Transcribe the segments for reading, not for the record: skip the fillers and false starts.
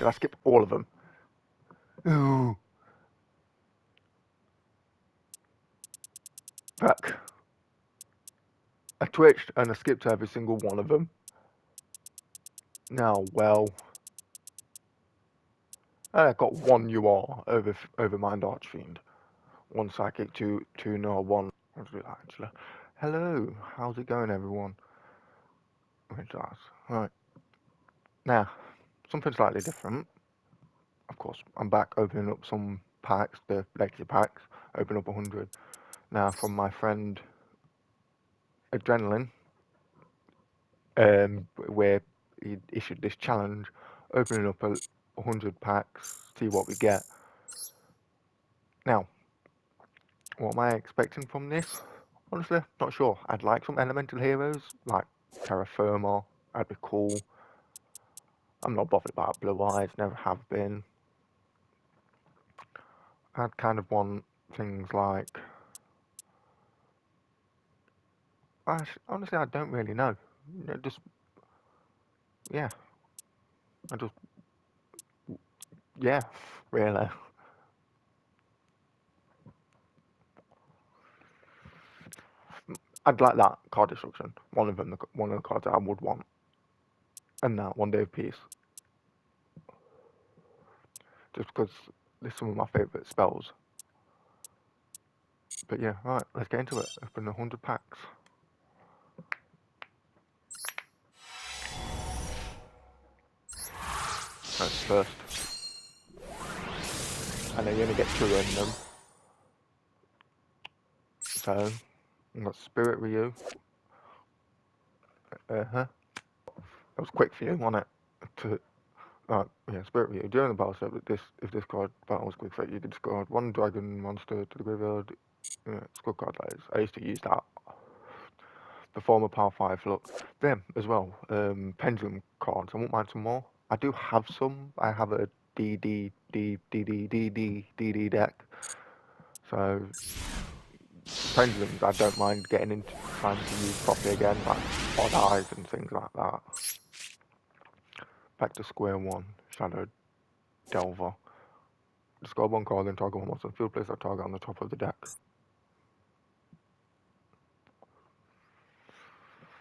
Did I skip all of them? Ooh. Fuck. I twitched and I skipped every single one of them. Now, well, I got one UR over Mind Archfiend. One psychic, two no one. Let's do that actually. Hello, how's it going, everyone? Right. Now, something slightly different. Of course, I'm back opening up some packs, the legacy packs. Open up 100. Now, from my friend Adrenaline, where he issued this challenge, opening up 100 packs, see what we get. Now, what am I expecting from this? Honestly, not sure. I'd like some elemental heroes, like Terra Firma. That'd be cool. I'm not bothered about Blue Eyes, never have been. I'd kind of want things like... honestly, I don't really know. Just... yeah. I just... yeah, really. I'd like that card destruction. One of the cards that I would want. And that one day of peace. Just because they're some of my favourite spells. But yeah, right, let's get into it. Open 100 packs. That's first. I know you only get 2 in them. So, I've got Spirit Ryu. That was quick for you, wasn't it? Yeah, Spirit Ryu. During the battle step, if this card battle was quick for you, could discard 1 dragon monster to the graveyard. It's a good card, that is. I used to use that. The former Power 5 look. Them as well. Pendulum cards. I won't mind some more. I do have some. I have a DD deck. So pendulums I don't mind getting into trying to use properly again, like odd eyes and things like that. Back to square one. Shadow Delver. Discard 1 card, then target 1 monster. Field, place that target on the top of the deck.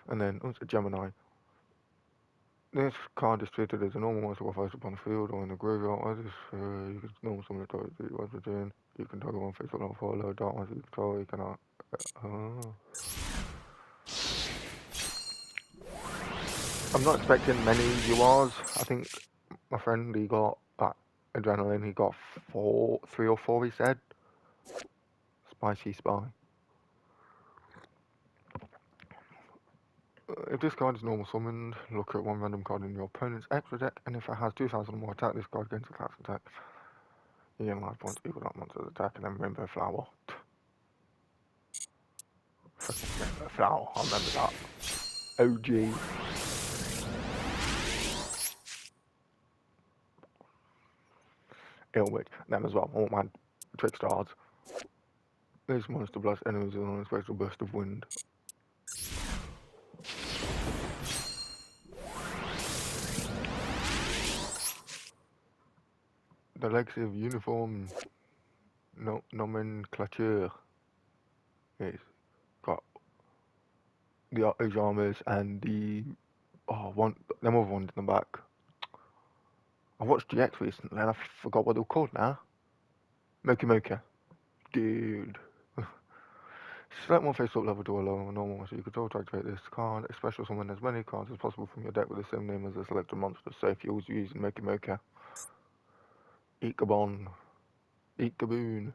And then it's a Gemini. This card is treated as a normal monster first upon the field or in the graveyard. As you can normal summon the target that you want to do. You can target 1 face or level 4 low dark ones you control. You cannot. I'm not expecting many URs. I think my friend, he got Adrenaline, he got 3 or 4, he said. Spicy Spy. If this card is normal summoned, look at 1 random card in your opponent's extra deck, and if it has 2,000 or more attack, this card gains a class attack. You gain life points equal that monster's attack, and then Rainbow Flower. Rainbow Flower, I remember that. OG. Illwitch, them as well. I won't mind Trickstars. This monster blasts enemies with an unexpected burst of wind. The legacy of uniform nomenclature is got the Age Armors and the them other ones in the back. I watched GX recently and I forgot what they were called now. Moki. Dude. Select 1 face up level to a low and normal monster. You control to activate this card. A special summon as many cards as possible from your deck with the same name as the selected monster. So if you're using Moki, Ikabon, Ikaboon.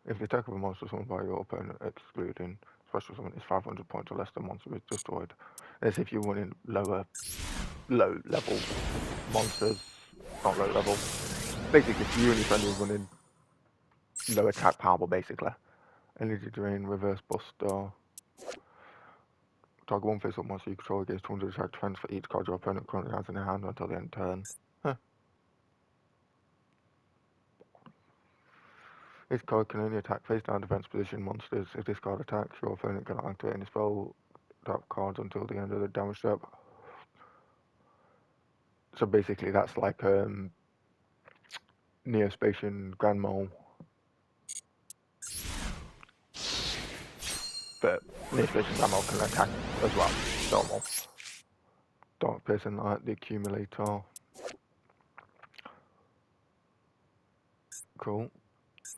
If the attack of a monster summoned by your opponent excluding special summon is 500 points or less, the monster is destroyed. As if you're running low level monsters, not low level. Basically, if you and your friend are running low attack power, basically. Energy Drain, Reverse Buster. Target 1 face up monster you control against 200 attack defense for each card your opponent currently has in their hand until the end of turn. This card can only attack face down defense position monsters. If this card attacks, your opponent cannot activate any spell that cards until the end of the damage step. So basically, that's like Neospatian Grand Mole, but Neospatian Grand Mole can attack as well. Normal. Dark Piercing Light, the Accumulator. Cool.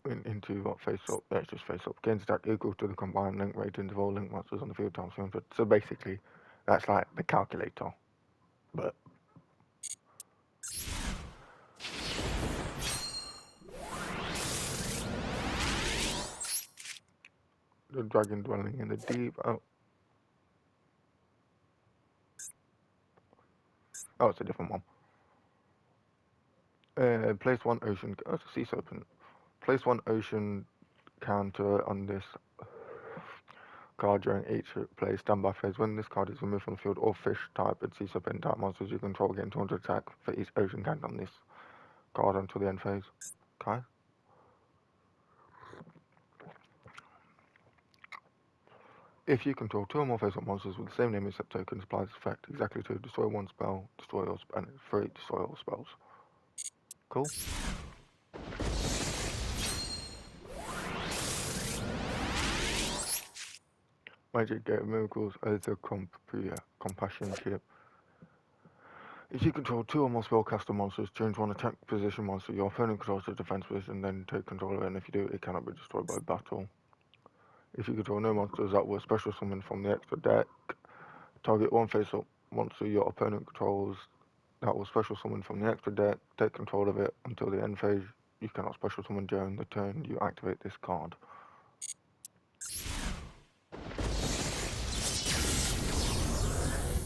Into what face up? Yeah, it's just face up. Gains attack equal to the combined link ratings of all link monsters on the field times 300. So basically, that's like the calculator, but the dragon dwelling in the deep. Oh, it's a different one. Place one ocean. Oh, it's a sea serpent. Place one ocean counter on this card during each play standby phase. When this card is removed from the field, all fish type and sea serpent type monsters you control gain 200 attack for each ocean count on this card until the end phase. Okay. If you control two or more face-up monsters with the same name except tokens, apply this effect exactly to destroy one spell, destroy all and three destroy all spells. Cool. Magic Gate of Miracles as a compassion ship. If you control two or more spellcaster monsters, change one attack position monster your opponent controls to defense position, then take control of it, and if you do, it cannot be destroyed by battle. If you control no monsters that were special summoned from the extra deck, target one face-up monster your opponent controls that was special summoned from the extra deck, take control of it until the end phase. You cannot special summon during the turn you activate this card.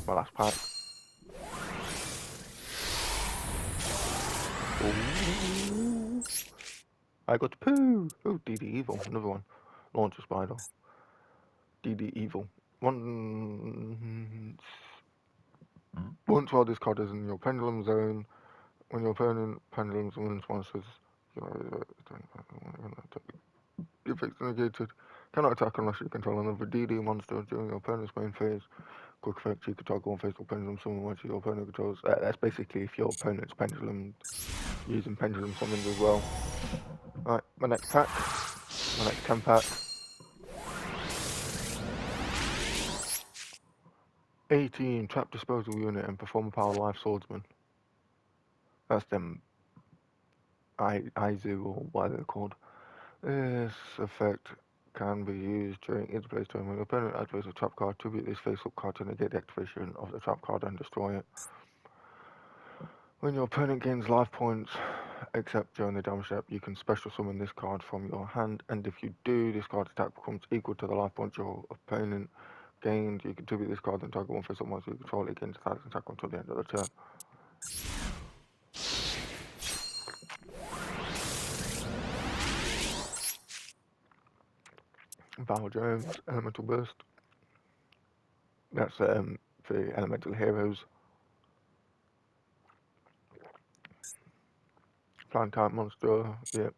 My last pack. Ooh. I got Pooh! Oh, DD Evil, another one. Launcher Spider. DD Evil. Once while this card is in your pendulum zone, when your opponent pendulum summons monsters, effects negated. Cannot attack unless you control another DD monster during your opponent's main phase. Quick effect, you can target one face or pendulum summon once your opponent controls. That's basically if your opponent's pendulum using pendulum summons as well. Alright, my next pack. My next 10 pack. 18, trap disposal unit and perform power life swordsman. That's them Izu or whatever they're called. This effect can be used during its place turn. When your opponent activates a trap card, tribute this face-up card to negate the activation of the trap card and destroy it. When your opponent gains life points, except during the damage step, you can special summon this card from your hand, and if you do, this card's attack becomes equal to the life points your opponent gained. You can tribute this card and target one face-up monster you control. It gains attack until the end of the turn. Val Jones, Elemental Burst. That's for Elemental Heroes. Flying type monster, yep.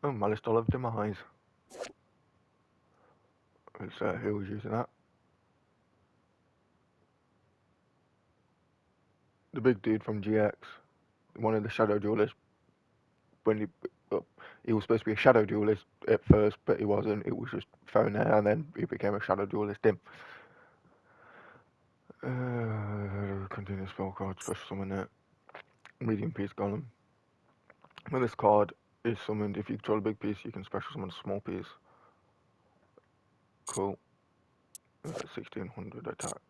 Oh, Malice Doll of Demise. It's, who was using that? The big dude from GX. One of the Shadow Duelists. When he was supposed to be a Shadow Duelist at first, but he wasn't. It was just thrown there, and then he became a Shadow Duelist. Him. Continuous spell card, special summon it. Medium piece golem. When this card is summoned, if you control a big piece, you can special summon a small piece. Cool. 1600 attack.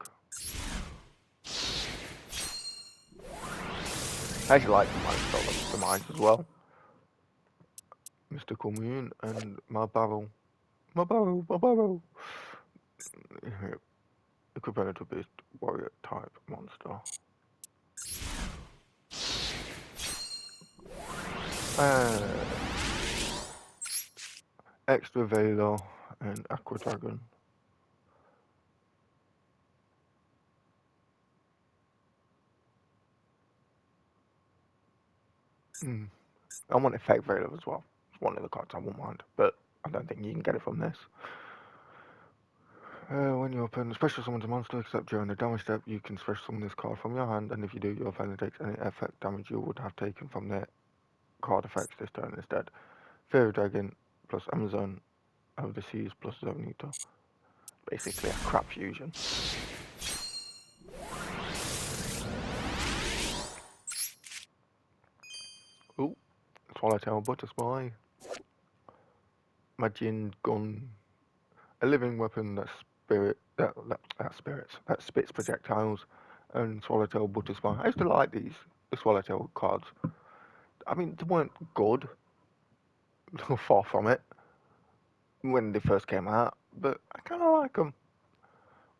I actually like the Malice Doll of Demise as well. Mystical Moon and my barrel. My barrel. Equivalent to beast warrior type monster. Extra Veiler and Aqua Dragon. I want Effect Veiler as well. It's one of the cards I won't mind, but I don't think you can get it from this. When you open special summons a monster, except during the damage step, you can special summon this card from your hand, and if you do, your opponent takes any effect damage you would have taken from their card effects this turn instead. Fairy Dragon plus Amazon over the seas plus Zonito. Basically a crap fusion. Ooh, Swallowtail Butterfly. Magic Gun. A living weapon that spits projectiles, and Swallowtail Butterfly. I used to like the Swallowtail cards. I mean, they weren't good, far from it, when they first came out, but I kind of like them.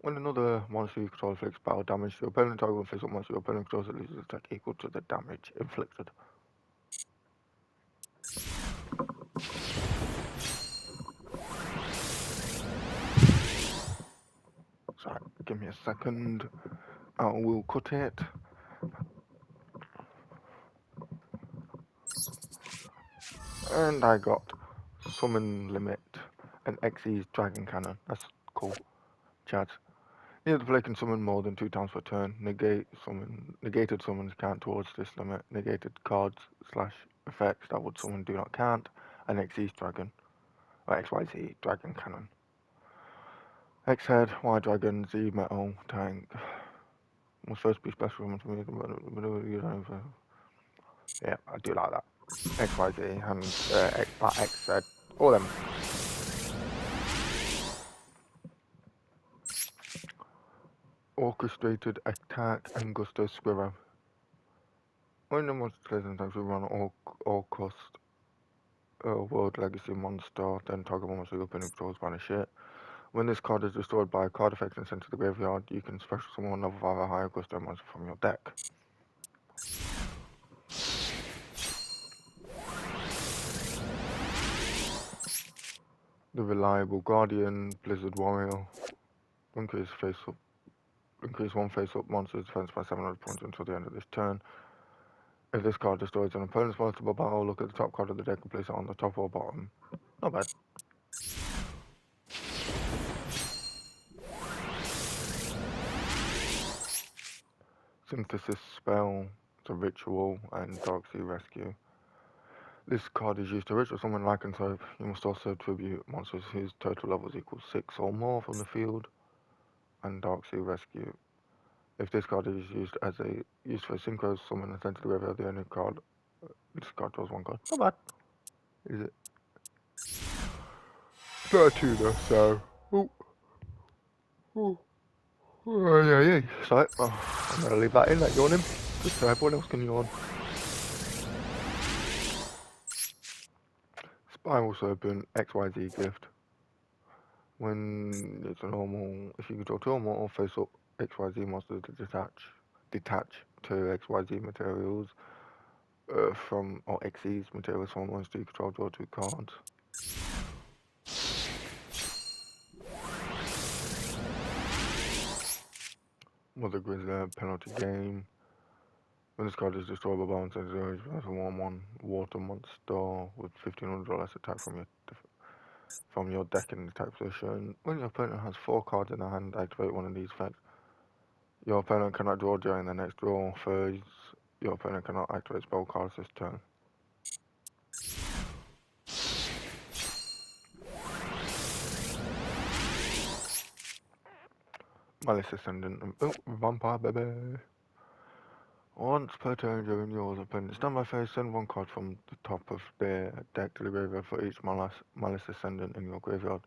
When another monster you control inflicts battle damage to your opponent, target will face up monster your opponent controls at least attack equal to the damage inflicted. Sorry, give me a second. I will cut it. And I got Summon Limit and Xyz Dragon Cannon. That's cool. Chad. Neither player can summon more than 2 times per turn. Negated summons count towards this limit. Negated cards / effects that would summon do not count. And Xyz Dragon. Or XYZ Dragon Cannon. X head, Y Dragon, Z Metal, Tank. Must first be special summon to me. Yeah, I do like that. XYZ and X head. All them. Orchestrated Attack and Gusto Squirrel. When the monster plays and attacks, we run all cost World Legacy monster, then target one monster your opponent controls banish it. When this card is destroyed by a card effect and sent to the graveyard, you can special summon another 5 or higher Gusto monster from your deck. The Reliable Guardian, Blizzard Warrior. Increase one face-up monster's defense by 700 points until the end of this turn. If this card destroys an opponent's monster by battle, look at the top card of the deck and place it on the top or bottom. Not bad. Synthesis Spell, it's a ritual, and Dark Sea Rescue. This card is used to ritual summon Lycanthrope. You must also tribute monsters whose total levels equals 6 or more from the field, and Dark Sea Rescue. If this card is used for a synchro summon and sent to the graveyard, the only card this card draws 1 card. Not bad, is it? It's not a tuner, so. Ooh. Ooh. Oh, yeah. Sorry, I'm gonna leave that in, that yawning, just so everyone else can yawn. Spiral Serpent, XYZ Gift. When it's a normal, if you control 2 or more face up XYZ monsters to detach to XYZ materials or Xyz materials from monster you control, draw 2 cards. Mother Grizzly penalty game. When this card is destroyed by balance, it's a 1/1 water monster with 1500 or less attack from your deck in the attack position. When your opponent has 4 cards in their hand, activate one of these effects. Your opponent cannot draw during the next draw phase. Your opponent cannot activate spell cards this turn. Malice Ascendant. Oh, Vampire Baby. Once per turn during yours, opponent's standby phase, send 1 card from the top of their deck to the graveyard for each Malice Ascendant in your graveyard.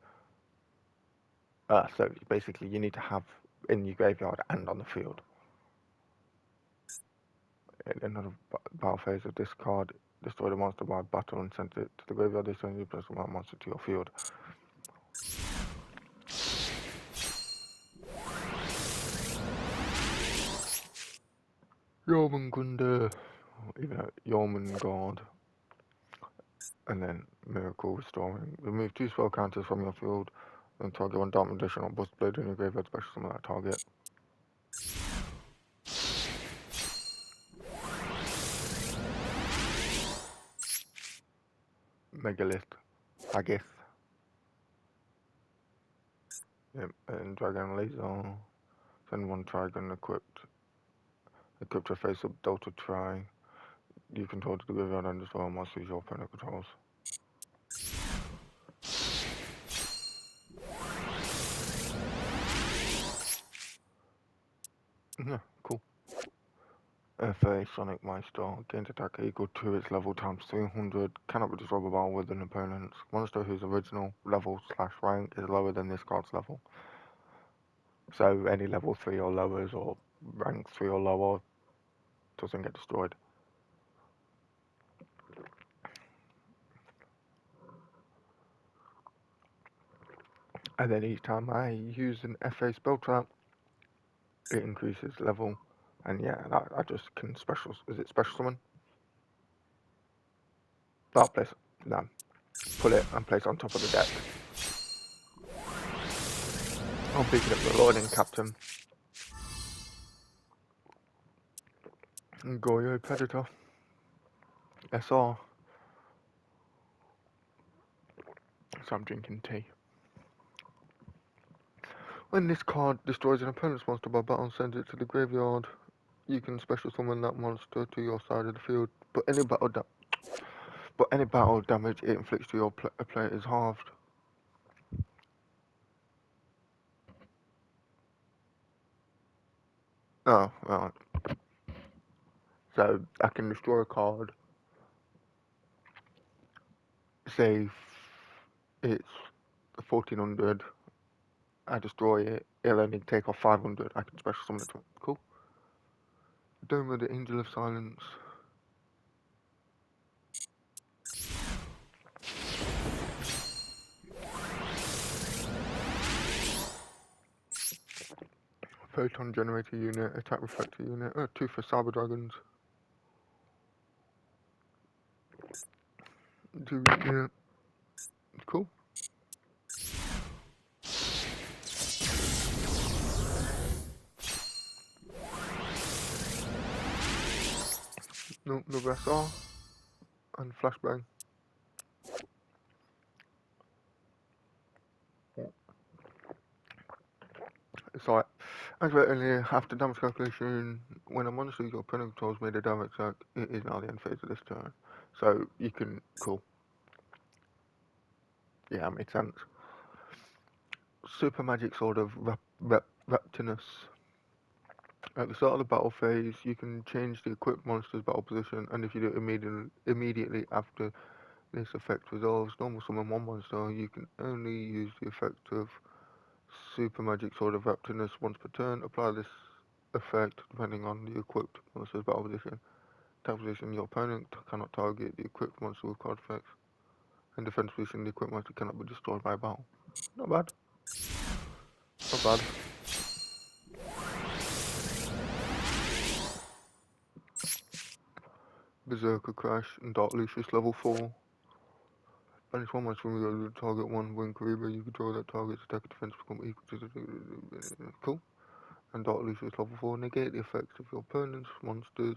So basically you need to have in your graveyard and on the field. In another battle phase of this card, destroy the monster by battle and send it to the graveyard. This turn you place one monster to your field. Jormungandr, even Jormungand, and then Miracle Restoring. Remove 2 spell counters from your field, then target 1 Dark Magician or Bust Blade in your graveyard, special summon that target. Megalith, Haggith. Yep, and Dragon Laser. Send one Dragon equipped. Equipped to face up Delta Tri. You control to the graveyard and destroy all monsters your opponent controls. Yeah, cool. FA Sonic Meister. Gains attack equal to its level times 300. Cannot be destroyed by battle with an opponent. Monster whose original level slash rank is lower than this card's level. So any level 3 or lowers or rank 3 or lower doesn't get destroyed. And then each time I use an FA spell trap, it increases level. And yeah, I just can special. Is it special summon? Oh, place. No. Pull it and place it on top of the deck. I'm picking up the Lording Captain. Goyo Predator. SR. So I'm drinking tea. When this card destroys an opponent's monster by battle and sends it to the graveyard, you can special summon that monster to your side of the field. But any battle damage it inflicts to your player is halved. Oh, right. So I can destroy a card. Say it's 1400. I destroy it. It'll only take off 500. I can special summon it. Cool. Dome of the Angel of Silence. Photon generator unit, attack reflector unit, 2 for Cyber Dragons. 2 unit. Cool. No, another SR. And flashbang. It's like, accurately, after damage calculation, when a monster your opponent controls made a damage attack, it is now the end phase of this turn. So you can, cool. Yeah, that made sense. Super Magic Sword of Reptinus. At the start of the battle phase, you can change the equipped monster's battle position, and if you do it immediately after this effect resolves, normal summon one monster. You can only use the effect of Super Magic Sword of Reptinus once per turn. Apply this effect depending on the equipped monster's battle position. Attack position, your opponent cannot target the equipped monster with card effects. And defense position, the equipped monster cannot be destroyed by battle. Not bad. Not bad. Berserker Crash and Dark Lucius level 4. Banish one monster from your target one wing Kariba. You control that target's attack and defense become equal to the. Cool. And Dark Lucius level 4. Negate the effects of your opponent's monsters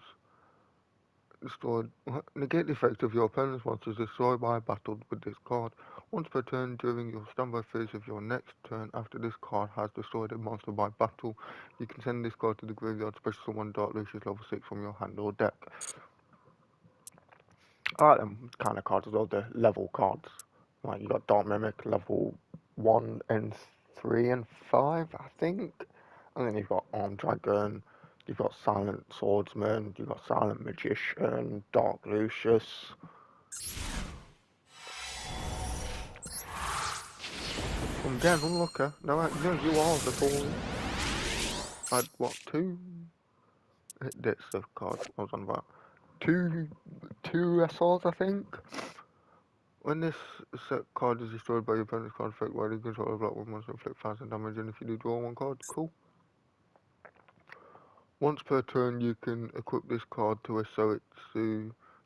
destroyed. Negate the effect of your opponent's monsters destroyed by battle with this card. Once per turn during your standby phase of your next turn after this card has destroyed a monster by battle, you can send this card to the graveyard, special summon Dark Lucius level 6 from your hand or deck. I like them kind of cards as well, the level cards. Like you got Dark Mimic level 1 and 3 and 5, I think. And then you've got Armed Dragon, you've got Silent Swordsman, you've got Silent Magician, Dark Lucius. I'm getting unlucky. No, you are the fool. Had what, 2? That's the card I was on about. Two SRs, I think. When this set card is destroyed by your opponent's card effect, while you control a block one monster inflict 1000 damage, and if you do draw one card, cool. Once per turn, you can equip this card to a Soitsu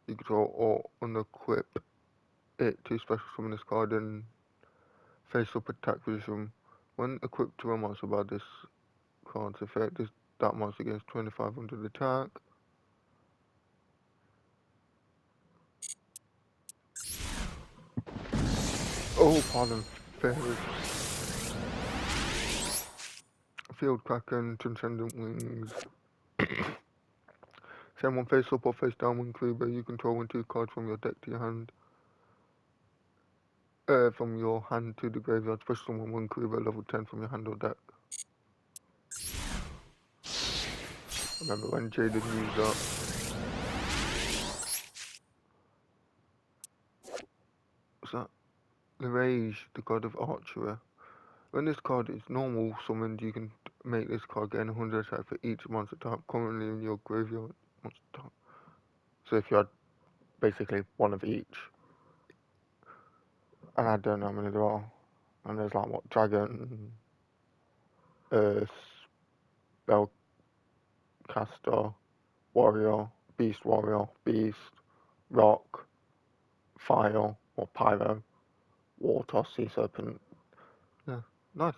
you control or unequip it to special summon this card in face up attack position. When equipped to a monster by this card's effect, that monster gains 2500 attack. Oh, pardon, fairies. Field Kraken, Transcendent Wings. Send one face up or face down wing creeper you control when 2 cards from your deck to your hand. From your hand to the graveyard. Special summon wing creeper level 10 from your hand or deck. Remember when Jaden used that? What's that? The Rage, the god of archery. When this card is normal summoned, you can make this card gain 100 attack for each monster type currently in your graveyard. Monster type. So if you had basically one of each, and I don't know how many there are, and there's like what, Dragon, Earth, Spellcaster, Warrior, Beast Warrior, Beast, Rock, Fire, or Pyro, Water, Sea Serpent. Yeah, nice.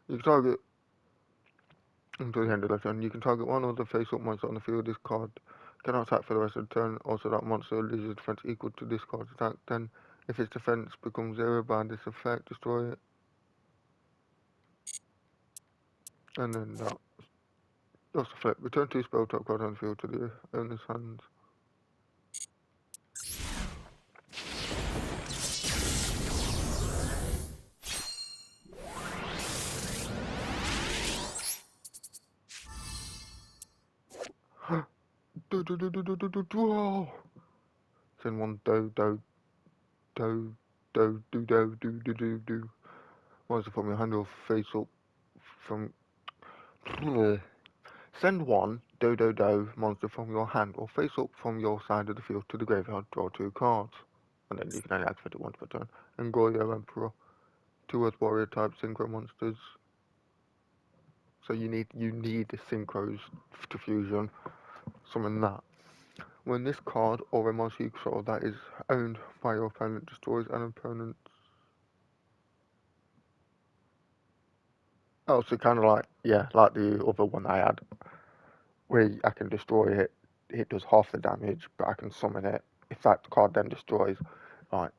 You can target until the end of the turn. You can target one other face-up monster on the field. This card cannot attack for the rest of the turn. Also, that monster loses defense equal to this card's attack. Then, if its defense becomes 0 by this effect, destroy it. And then that's the flip. Return 2 spell top cards on the field to the owner's hands. Send one do. Monster from your hand or face up from. Send one monster from your hand or face up from your side of the field to the graveyard. Draw 2 cards, and then you can only activate it once per turn. And Goyo Emperor, 2 Earth Warrior type synchro monsters. So you need synchros to fusion. Summon that. When this card or a monster you control that is owned by your opponent destroys an opponent's. Oh, so kind of like like the other one I had, where I can destroy it. It does half the damage, but I can summon it. If that card then destroys, right.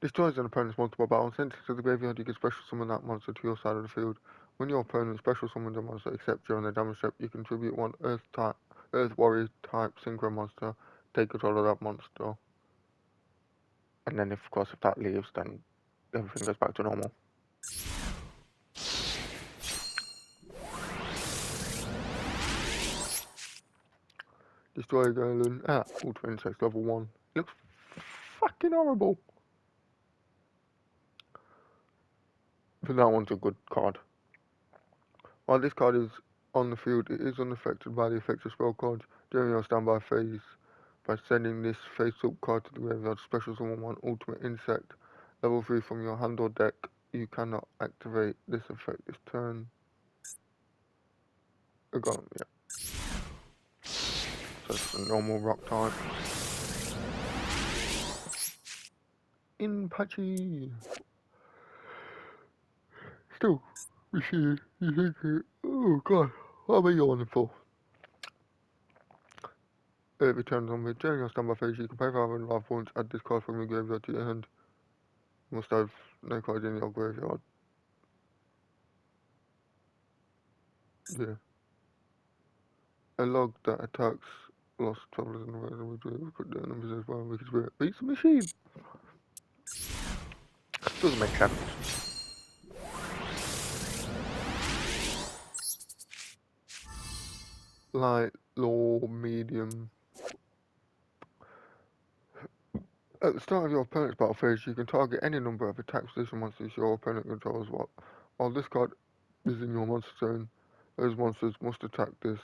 Destroys an opponent's multiple battle. Sent it to the graveyard, you can special summon that monster to your side of the field. When your opponent special summons a monster, except during the damage step, you contribute one Earth Warrior type synchro monster. Take control of that monster. And then, of course, if that leaves, then everything goes back to normal. Destroy Golem at Ultimate Insects level 1. It looks fucking horrible. But that one's a good card. While this card is on the field, it is unaffected by the effects of spell cards during your standby phase. By sending this face-up card to the graveyard, special summon one Ultimate Insect level 3 from your hand or deck. You cannot activate this effect this turn. A golem, yeah. So it's a normal rock type. In patchy. Still, we see you think it. Oh god, what am I yawning for? It returns on me. During your standby phase, you can pay 500 life points, add this card from your graveyard to your hand. You must have no cards in your graveyard. Yeah. A log that attacks lost travelers in the way we do put down and possess by a wicked spirit. Beats the machine! Doesn't make sense. Light, law, medium. At the start of your opponent's battle phase, you can target any number of attack position monsters your opponent controls. While this card is in your monster zone, those monsters must attack this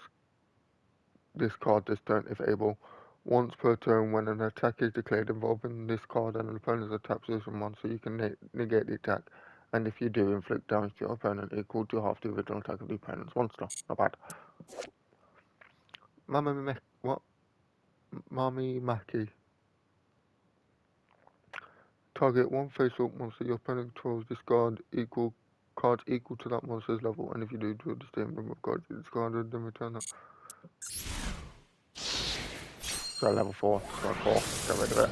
card this turn if able. Once per turn, when an attack is declared involving this card and an opponent's attack position monster, you can negate the attack. And if you do, inflict damage to your opponent equal to half the original attack of the opponent's monster. Not bad. Mami Maki. Target one face-up monster your opponent controls. Discard cards equal to that monster's level, and if you do, draw the same number of cards you discarded, then return that. So level 4, discard 4, get rid of it.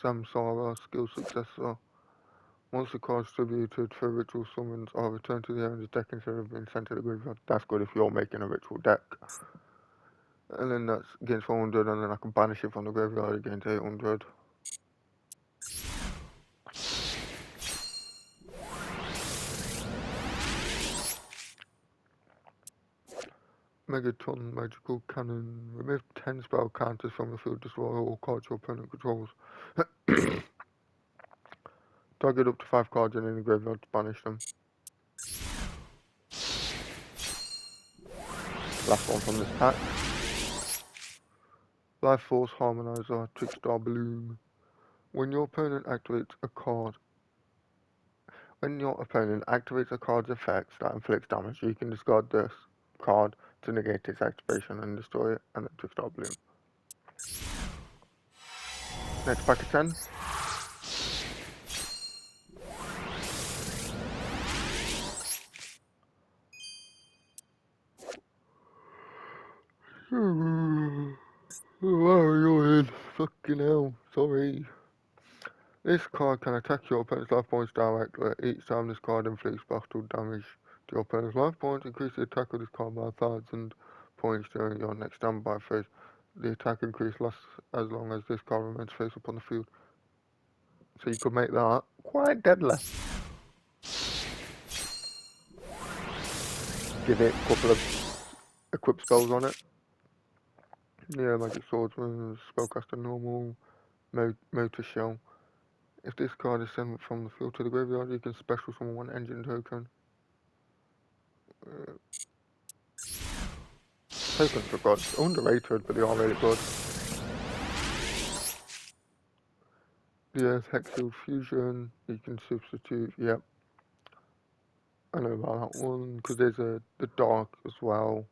Samsara, skill successor. Once the card's distributed for ritual summons are returned to the owner's deck instead of being sent to the graveyard. That's good if you're making a ritual deck. And then that's against 400, and then I can banish it from the graveyard against 800. Megaton Magical Cannon. Remove 10 spell counters from the field, destroy all cards your opponent controls. Target up to 5 cards in any graveyard to banish them. Last one from this pack. Life Force Harmonizer, Trickstar Bloom. When your opponent activates a card's effects that inflicts damage, you can discard this card to negate its activation and destroy it, and then Trickstar Bloom. Next pack of 10. Wow, you're in. Fucking hell. Sorry. This card can attack your opponent's life points directly. Each time this card inflicts battle damage to your opponent's life points, increase the attack of this card by 1,000 points during your next standby phase. The attack increase lasts as long as this card remains face up on the field. So you could make that quite deadly. Give it a couple of equip spells on it. Yeah, Magic Swordsman, Spellcaster Normal, Motor Shell. If this card is sent from the field to the graveyard, you can special summon one engine token. Tokens are good. Underrated, but they are really good. The Earth Hexfield Fusion, you can substitute, yep. I know about that one, because there's the Dark as well.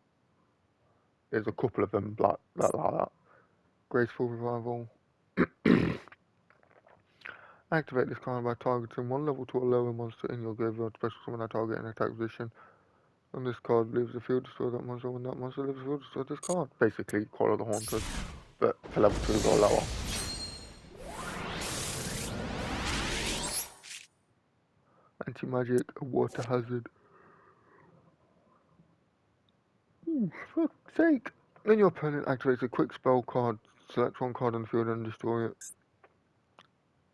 There's a couple of them like that. Graceful Revival. Activate this card by targeting one level 2 or lower monster in your graveyard, special summon that target in attack position. And this card leaves the field, destroy that monster. When that monster leaves the field, destroy this card. Basically, Call of the Haunted, but for level 2s or lower. Anti-magic, a water hazard. Ooh, fuck's sake. When your opponent activates a quick spell card, select one card on the field and destroy it.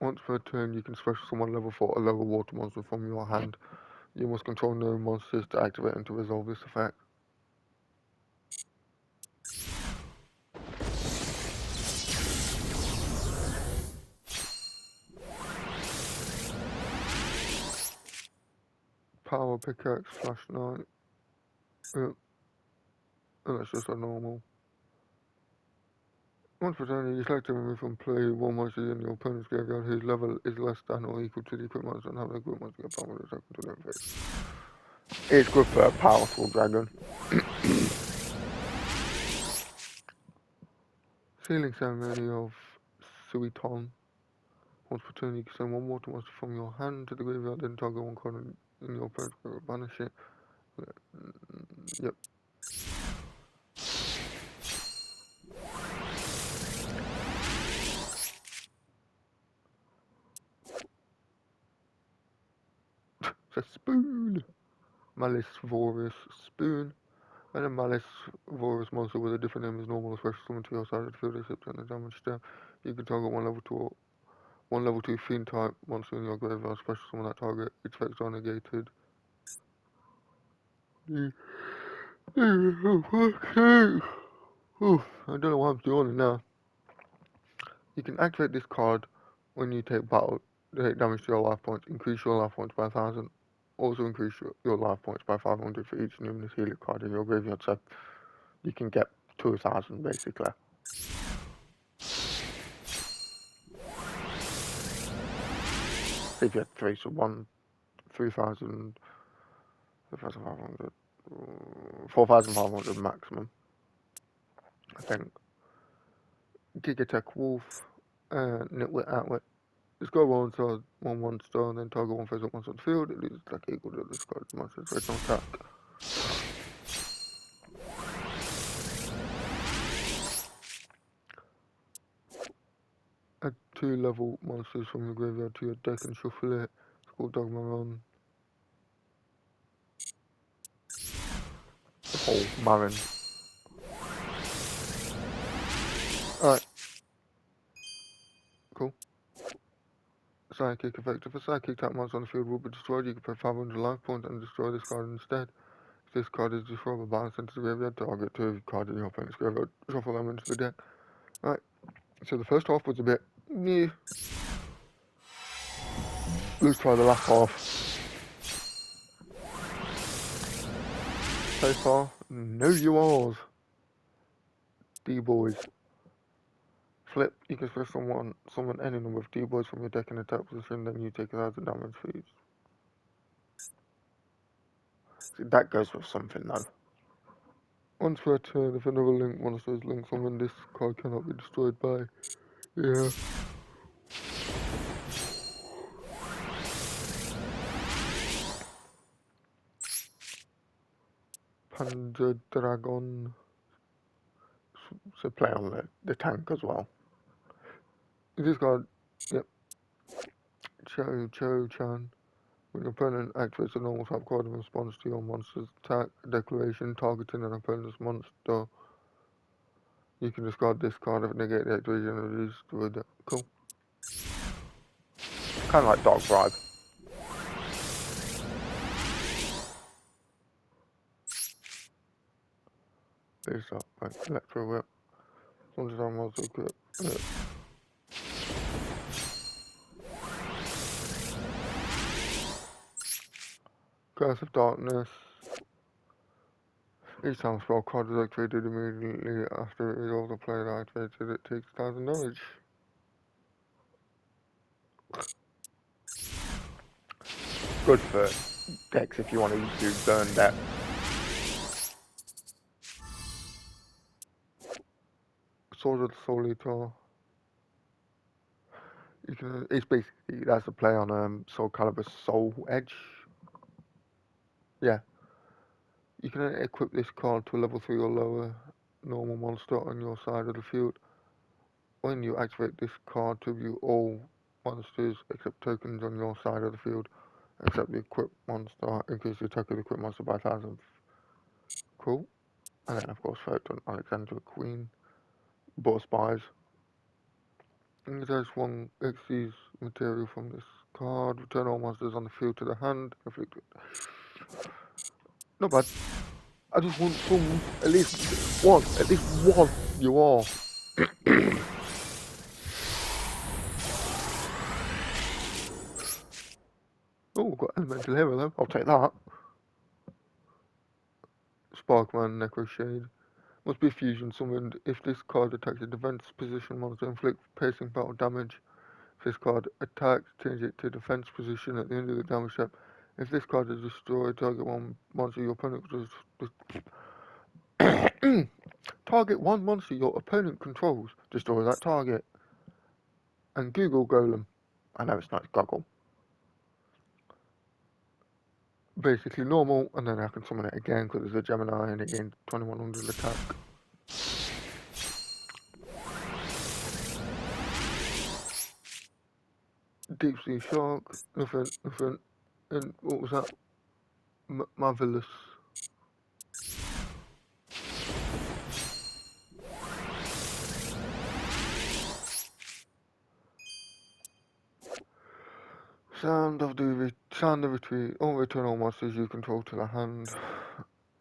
Once per turn, you can special summon level 4 or lower water monster from your hand. You must control no monsters to activate and to resolve this effect. Power Pickaxe, Flash Knight. Yep. And that's just a normal. Once per turn, you select and remove from play one monster in your opponent's graveyard whose level is less than or equal to the equipped monster and have the equipped monster get power attack until the end phase. It's good for a powerful dragon. Sealing Ceremony of Suiton. Once per turn, you can send one water monster from your hand to the graveyard, then target one card in your opponent's graveyard, banish it. Yep. It's a spoon! Malice Vorus Spoon. And a Malice Vorus monster with a different name is normal or special summon to your side of the field except on the damage step. You can target one level 2 fiend type monster in your graveyard, special summon that target. Its effects are negated. Oh, I don't know what I'm doing now. You can activate this card when you take damage to your life points. Increase your life points by 1,000. Also increase your life points by 500 for each numinous healer card in your graveyard, so you can get 2,000 basically. So if you had 3, so 3,000, 3,500, 4,500 maximum, I think. Gigatech Wolf, Nitwit Outwit. This guy rolls on 1 star and then target one face up once on the field. It loses attack equal to this card's monster's original attack. Add 2 level monsters from your graveyard to your deck and shuffle it. School Dogma Run. Oh, Marin. Alright. Cool. Sidekick effect. If a sidekick type monster on the field will be destroyed, you can pay 500 life points and destroy this card instead. If this card is destroyed by balance into the graveyard, target 2 cards in your opponent's graveyard. Shuffle them into the deck. Alright. So the first half was a bit new. Let's try the last half. So far, no yours. D-boys. Flip, you can special summon any number of D-boys from your deck in attack position, then you take 1,000 damage for each. See, that goes with something though. Once per turn, if another link monster is linked summoned, this card cannot be destroyed by... Yeah. Panzer Dragon. So play on the tank as well. This card, yep. Cho-Chan. When your opponent activates a normal type card in response to your monster's attack declaration targeting an opponent's monster, you can discard this card if negate the activation of this with it. Cool. Kind of like Dog Bribe. There's that, right, Electro Whip. Sometimes I'm also good. Curse of Darkness. Each time a spell card is activated immediately after it is also played activated, it takes 1,000 damage. Good for decks if you want to do burn deck. Sword of the Soul Eater. You can, it's basically, that's a play on Soul Calibur's Soul Edge. Yeah. You can equip this card to a level 3 or lower normal monster on your side of the field. When you activate this card to view all monsters except tokens on your side of the field, except the equipped monster, increase the attack of the equipped monster by 1,000. Cool. And then of course Photon, Alexandra Queen, Boss Spies. And there's one Xyz material from this card. Return all monsters on the field to the hand. Not bad. I just want some, at least one, you are. Oh, we've got Elemental Hero though, I'll take that. Sparkman, Necro Shade. Must be fusion summoned. If this card attacks a defense position monster, inflict piercing battle damage. If this card attacks, change it to defense position at the end of the damage step. If this card is destroyed, target one monster your opponent target one monster your opponent controls. Destroy that target. And Google Golem. I know it's not Goggle. Basically normal, and then I can summon it again because it's a Gemini and it gains 2100 attack. Deep Sea Shark, nothing, and what was that? Marvelous. Sound of Retreat. All return all monsters you control to the hand.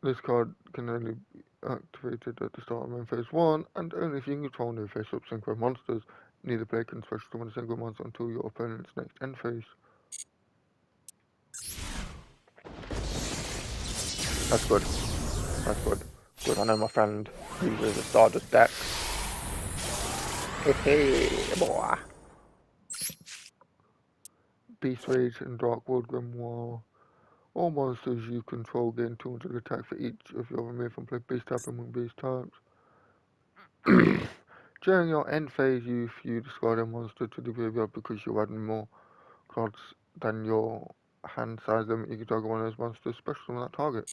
This card can only be activated at the start of main phase 1, and only if you control no face-up synchro monsters. Neither player can special summon a single monster until your opponent's next end phase. That's good. That's good. Good, I know my friend uses a Stardust deck. Hey, boy. Beast Rage and Dark World Grimoire. All monsters you control gain 200 attack for each of your remove from play beast type among beast types. During your end phase, if you discard a monster to the graveyard because you add more cards than your hand size limit, you can target one of those monsters special summon that target.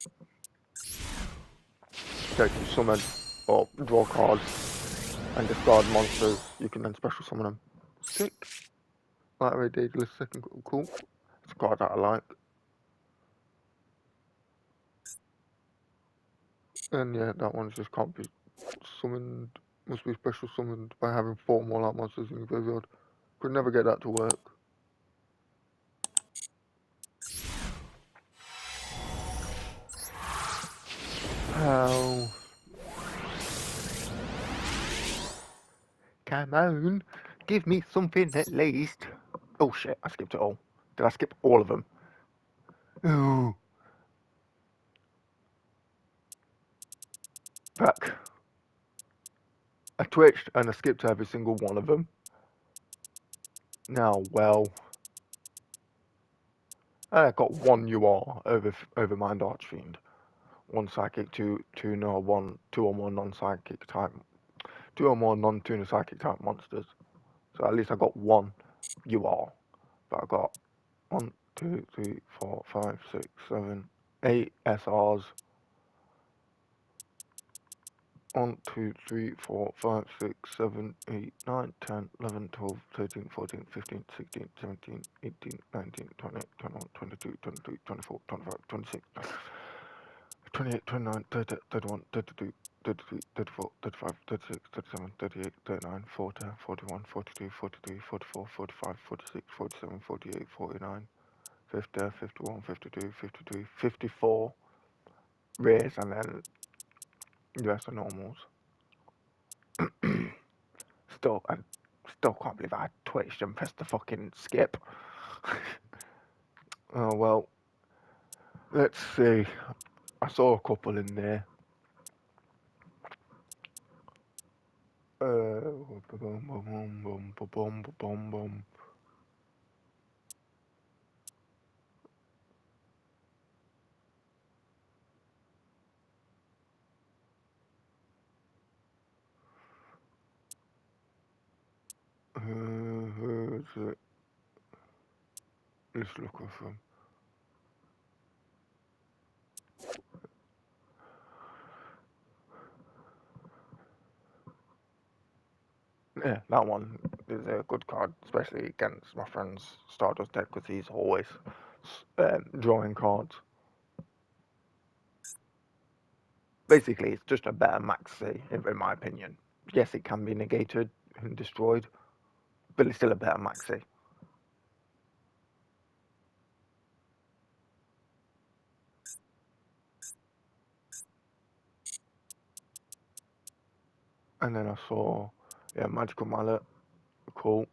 So if you summon or draw cards and discard monsters, you can then special summon them. Sick. Light Ray Daedalus, second cool. It's a card that I like. And yeah, that one just can't be summoned. Must be special summoned by having 4 more light monsters in your graveyard. Could never get that to work. How? Come on, give me something at least. Oh shit, I skipped it all. Did I skip all of them? Ooh. Fuck. I twitched and I skipped every single one of them. Now, well, I got 1 UR over Mind Archfiend. 1 psychic, 2 no, 1, 2 or more non-psychic type, 2 or more non-tuner psychic type monsters. So at least I got 1 UR. But I got 1, 2, 3, 4, 5, 6, 7, 8 SRs. 1, 2, 3, 4, 5, 6, 7, 8, 9, 10, 11, 12, 13, 14, 15, 16, 17, 18, 19, 20, 21, 22, 23, 24, 25, 26, 28, 29, 30, 31, 32, 33, 34, 35, 36, 37, 38, 39, 40, 41, 42, 43, 44, 45, 46, 47, 48, 49, 50, 51, 52, 53, 54 rares, and then the rest are normals. I still can't believe I twitched and pressed the fucking skip. Oh well, let's see. I saw a couple in there. Who's it? Let's look for them. Yeah, that one is a good card, especially against my friend's Stardust deck because he's always drawing cards. Basically, it's just a better maxi, in my opinion. Yes, it can be negated and destroyed, but it's still a better maxi. And then I saw, yeah, Magical Mallet, cool.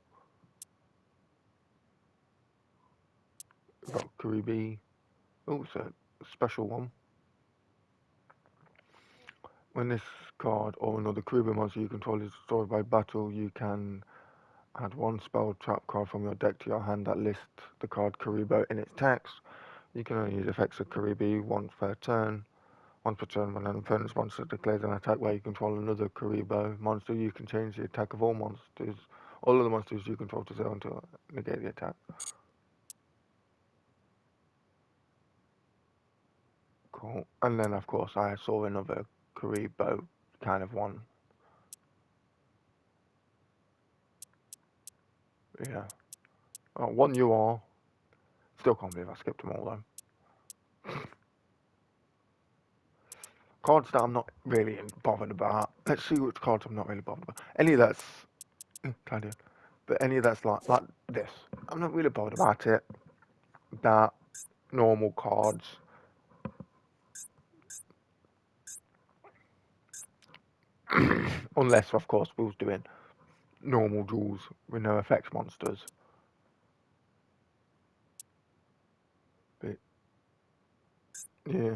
Got Karibi. Oh, it's a special one. When this card or another Karibi monster you control is destroyed by battle, you can add 1 spell trap card from your deck to your hand that lists the card Karibo in its text. You can only use effects of Karibi once per turn. Once per turn, when an opponent's monster declares an attack where you control another Karibo monster, you can change the attack of all monsters, all of the monsters you control to 0 to negate the attack. Cool. And then, of course, I saw another Karibo kind of one. Yeah. 1 UR. Still can't believe I skipped them all, though. Cards that I'm not really bothered about. Let's see which cards I'm not really bothered about. Any that's kind of, but any that's like this, I'm not really bothered about it. That normal cards, unless of course we was doing normal duels with no effects monsters. But yeah,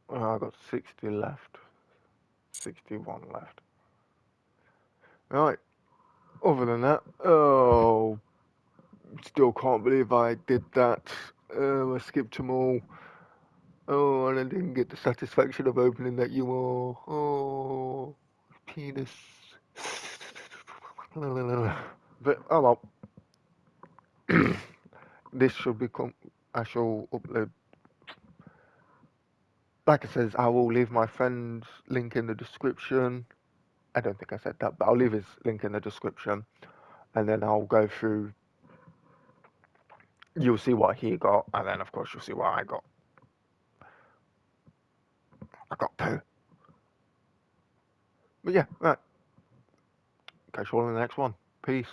well, I got 60 left, 61 left. Right. Other than that, oh, still can't believe I did that. I skipped them all. Oh, and I didn't get the satisfaction of opening that UR. Oh, penis. But oh well. This should become. I shall upload. Like I says, I will leave my friend's link in the description. I don't think I said that, but I'll leave his link in the description, and then I'll go through You'll see what he got, and then of course you'll see what I got. I got poo. But yeah, right. Catch you all in the next one. Peace.